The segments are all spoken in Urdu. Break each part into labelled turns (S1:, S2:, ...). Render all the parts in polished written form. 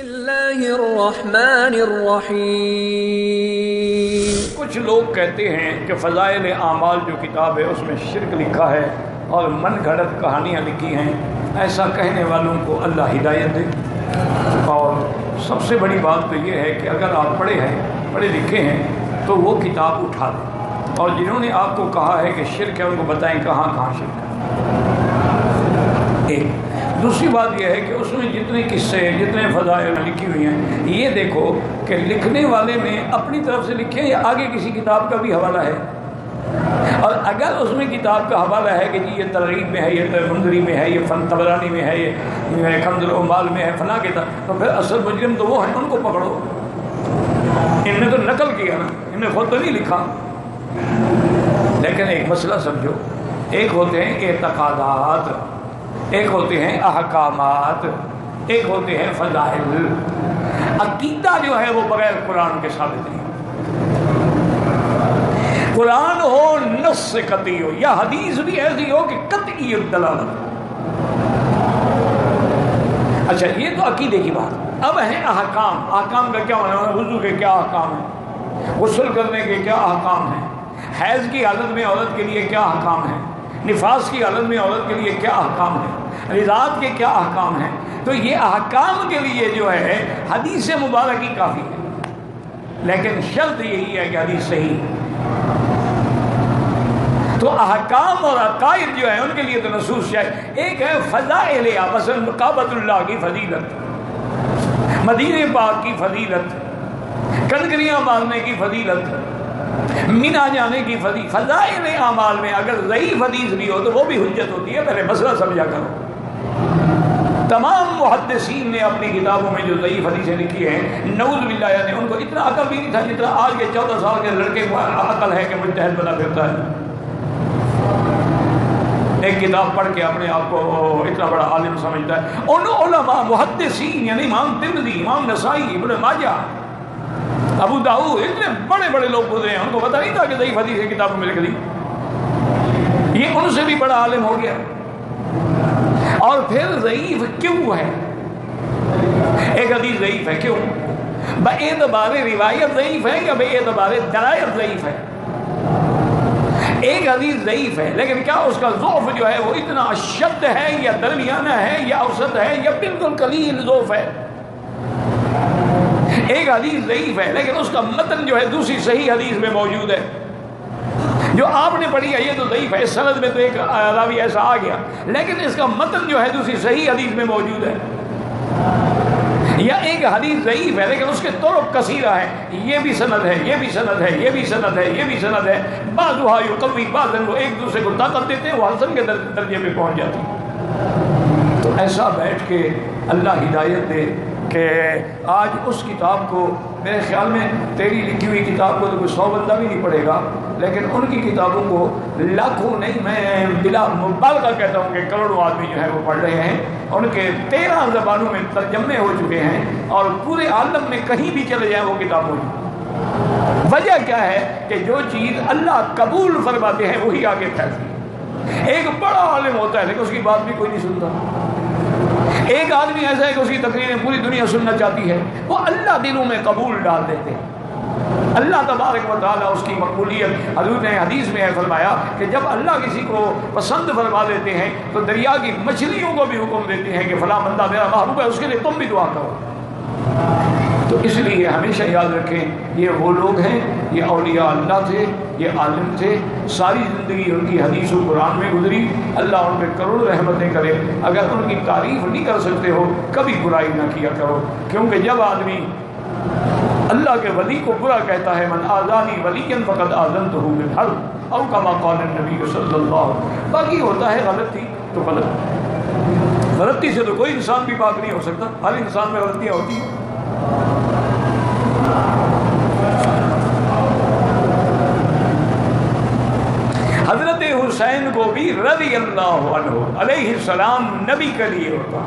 S1: اللہ الرحمن الرحیم۔
S2: کچھ لوگ کہتے ہیں کہ فضائل اعمال جو کتاب ہے اس میں شرک لکھا ہے اور من گھڑت کہانیاں لکھی ہیں۔ ایسا کہنے والوں کو اللہ ہدایت دے۔ اور سب سے بڑی بات تو یہ ہے کہ اگر آپ پڑھے لکھے ہیں تو وہ کتاب اٹھا دیں، اور جنہوں نے آپ کو کہا ہے کہ شرک ہے ان کو بتائیں کہاں کہاں شرک ہے۔ ایک دوسری بات یہ ہے کہ اس میں جتنے قصے جتنے فضائل لکھی ہوئی ہیں، یہ دیکھو کہ لکھنے والے نے اپنی طرف سے لکھے یا آگے کسی کتاب کا بھی حوالہ ہے۔ اور اگر اس میں کتاب کا حوالہ ہے کہ جی یہ ترغیب میں ہے، یہ منذری میں ہے، یہ فن طبرانی میں ہے، یہ کنز العمال میں ہے، فلاں کتاب، تو پھر اصل مجرم تو وہ ہیں، ان کو پکڑو۔ ان نے تو نقل کیا نا، ان نے خود تو نہیں لکھا۔ لیکن ایک مسئلہ سمجھو، ایک ہوتے ہیں اعتقادات، ایک ہوتے ہیں احکامات، ایک ہوتے ہیں فضائل۔ عقیدہ جو ہے وہ بغیر قرآن کے ثابت نہیں۔ قرآن ہو نص سے قطعی ہو، یا حدیث بھی ایسی ہو کہ قطعی دلالت۔ اچھا، یہ تو عقیدے کی بات۔ اب ہے احکام۔ احکام کا کیا معنی ہے؟ وضو کے کیا احکام ہیں، غسل کرنے کے کیا احکام ہیں، حیض کی حالت میں عورت کے لیے کیا احکام ہیں، نفاس کی حالت میں عورت کے لیے کیا احکام ہیں، رضاعت کے کیا احکام ہیں۔ تو یہ احکام کے لیے جو ہے حدیث مبارک ہی کافی ہے، لیکن شرط یہی ہے کہ حدیث صحیح ہے۔ تو احکام اور عقائد جو ہیں ان کے لیے تو نصوص چاہیے۔ ایک ہے فضائل، مثلا کعبۃ اللہ کی فضیلت، مدینہ پاک کی فضیلت، کنکریاں مارنے کی فضیلت، مینا جانے کی فضائل اعمال میں اگر ضعیف حدیث بھی ہو تو وہ بھی حجت ہوتی ہے۔ پہلے مسئلہ سمجھا کرو۔ تمام محدثین نے اپنی کتابوں میں جو ضعیف حدیثیں لکھی ہیں، نعوذ باللہ، یعنی ان کو اتنا عقل بھی نہیں تھا جتنا آج کے 14 سال کے لڑکے کو عقل ہے کہ مجتہد بنا پھرتا ہے۔ ایک کتاب پڑھ کے اپنے آپ کو اتنا بڑا عالم سمجھتا ہے۔ ان علماء محدثین یعنی امام ترمذی، امام نسائی، ابن ماجہ، ابو داؤد، اتنے بڑے بڑے لوگ گزرے ہیں، ان کو پتہ نہیں تھا کہ ضعیف حدیث کتابوں میں لکھ دی۔ یہ ان سے بھی بڑا عالم ہو گیا۔ اور پھر ضعیف کیوں ہے؟ ایک حدیث ضعیف ہے کیوں؟ باعتبار روایت ضعیف ہے یا باعتبار درایت ضعیف ہے؟ ایک حدیث ضعیف ہے لیکن کیا اس کا ضعف جو ہے وہ اتنا اشد ہے یا درمیانہ ہے یا اوسط ہے یا بالکل قلیل ضعف ہے؟ ایک حدیث ضعیف ہے لیکن اس کا متن جو ہے دوسری صحیح حدیث میں موجود ہے، جو آپ نے پڑھی ہے یہ تو ضعیف ہے، اس سند میں تو ایک راوی ایسا آ گیا لیکن اس کا متن جو ہے دوسری صحیح حدیث میں موجود ہے۔ یا ایک حدیث ضعیف ہے لیکن اس کے طرق کثیرہ ہے، یہ بھی سند ہے، یہ بھی سند ہے، یہ بھی سند ہے، یہ بھی سند ہے، بعضها یقوی بعضا، وہ ایک دوسرے کو طاقت دیتے ہیں، وہ حسن کے درجے پہ پہنچ جاتی ہے۔ تو ایسا بیٹھ کے اللہ ہدایت دے کہ آج اس کتاب کو، میرے خیال میں تیری لکھی ہوئی کتاب کو تو کوئی 100 بندہ بھی نہیں پڑھے گا، لیکن ان کی کتابوں کو لاکھوں نہیں، میں بلا مبالغہ کہتا ہوں کہ کروڑوں آدمی جو ہے وہ پڑھ رہے ہیں۔ ان کے 13 زبانوں میں ترجمے ہو چکے ہیں اور پورے عالم میں کہیں بھی چلے جائیں وہ کتاب موجود۔ وجہ کیا ہے کہ جو چیز اللہ قبول فرماتے ہیں وہی آگے پھیلتی ہے۔ ایک بڑا عالم ہوتا ہے لیکن اس کی بات بھی کوئی نہیں سنتا۔ ایک آدمی ایسا ہے کہ اس کی تقریریں پوری دنیا سننا چاہتی ہے، وہ اللہ دلوں میں قبول ڈال دیتے ہیں۔ اللہ تبارک و تعالیٰ اس کی مقبولیت، حضور نے حدیث میں ہے فرمایا کہ جب اللہ کسی کو پسند فرما دیتے ہیں تو دریا کی مچھلیوں کو بھی حکم دیتے ہیں کہ فلاں بندہ میرا محبوب ہے، اس کے لیے تم بھی دعا کرو۔ تو اس لیے ہمیشہ یاد رکھیں یہ وہ لوگ ہیں، یہ اولیاء اللہ تھے، یہ عالم تھے، ساری زندگی ان کی حدیث و قرآن میں گزری، اللہ ان پہ کروڑ رحمتیں کرے۔ اگر ان کی تعریف نہیں کر سکتے ہو کبھی برائی نہ کیا کرو، کیونکہ جب آدمی اللہ کے ولی کو برا کہتا ہے، من آذانی ولیا فقد آذنتہ بالحرب، او کما قال النبی صلی اللہ علیہ وسلم۔ باقی ہوتا ہے غلطی تو غلطی سے تو کوئی انسان بھی پاک نہیں ہو سکتا، ہر انسان میں غلطیاں ہوتی ہیں۔ حضرت حسین کو بھی رضی اللہ عنہ علیہ السلام نبی کے لیے ہوتا،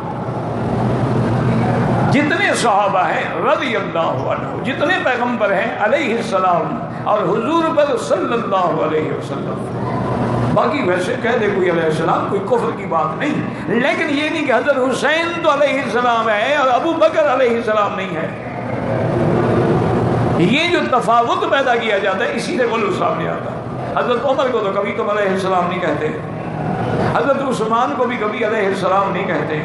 S2: جتنے صحابہ ہیں رضی اللہ عنہ، جتنے پیغمبر ہیں علیہ السلام اور حضور پر صلی اللہ علیہ وسلم۔ باقی ویسے کہہ دے کوئی علیہ السلام، کوئی کفر کی بات نہیں، لیکن یہ نہیں کہ حضرت حسین تو علیہ السلام ہے اور ابو ابو بکر علیہ السلام نہیں ہے. یہ جو تفاوت پیدا کیا جاتا ہے اسی سے غلو سامنے آتا ہے. حضرت عمر کو تو کبھی تم علیہ السلام نہیں کہتے, حضرت عثمان کو بھی کبھی علیہ السلام نہیں کہتے,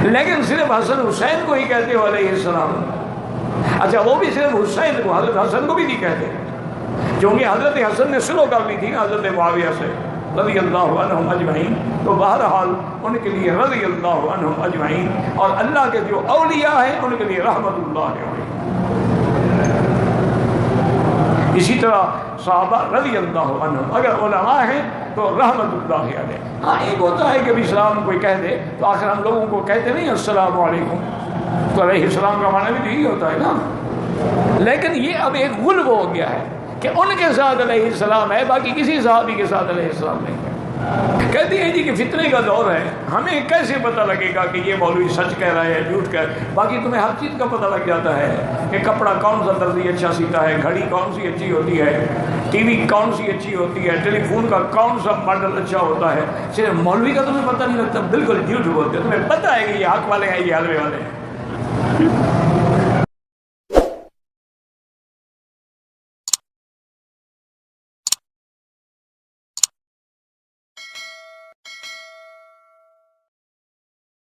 S2: لیکن صرف حسن حسین کو ہی کہتے ہو علیہ السلام. اچھا وہ بھی صرف حسین کو, حضرت حسن کو بھی نہیں کہتے, کیونکہ حضرت حسن نے سلو کر لی تھی حضرت معاویہ سے رضی اللہ عنہم اجمعین. تو بہرحال ان کے لیے رضی اللہ عنہم اجمعین, اور اللہ کے جو اولیاء ہیں ان کے لیے رحمت اللہ علیہ. اسی طرح صحابہ رضی اللہ عنہم, اگر علماء ہیں تو رحمت اللہ علیہ. ہاں ایک ہوتا ہے کہ بھی سلام کوئی کہہ دے تو آخر ہم لوگوں کو کہتے نہیں السلام علیکم, تو علیہ السلام کا معنی بھی یہی ہوتا ہے نا. لیکن یہ اب ایک غلو ہو گیا ہے کہ ان کے ساتھ علیہ السلام ہے, باقی کسی صحابی کے ساتھ علیہ السلام نہیں ہے. کہتے ہیں جی کہ فتنے کا دور ہے, ہمیں کیسے پتہ لگے گا کہ یہ مولوی سچ کہہ رہا ہے جھوٹ کہہ رہا ہے. باقی تمہیں ہر چیز کا پتہ لگ جاتا ہے کہ کپڑا کون سا درزی اچھا سیتا ہے, گھڑی کون سی اچھی ہوتی ہے, ٹی وی کون سی اچھی ہوتی ہے, ٹیلی فون کا کون سا ماڈل اچھا ہوتا ہے. صرف مولوی کا تمہیں پتہ نہیں لگتا, بالکل جھوٹ بولتے. تمہیں پتہ ہے کہ یہ حق والے ہیں یہ حلوے والے ہیں.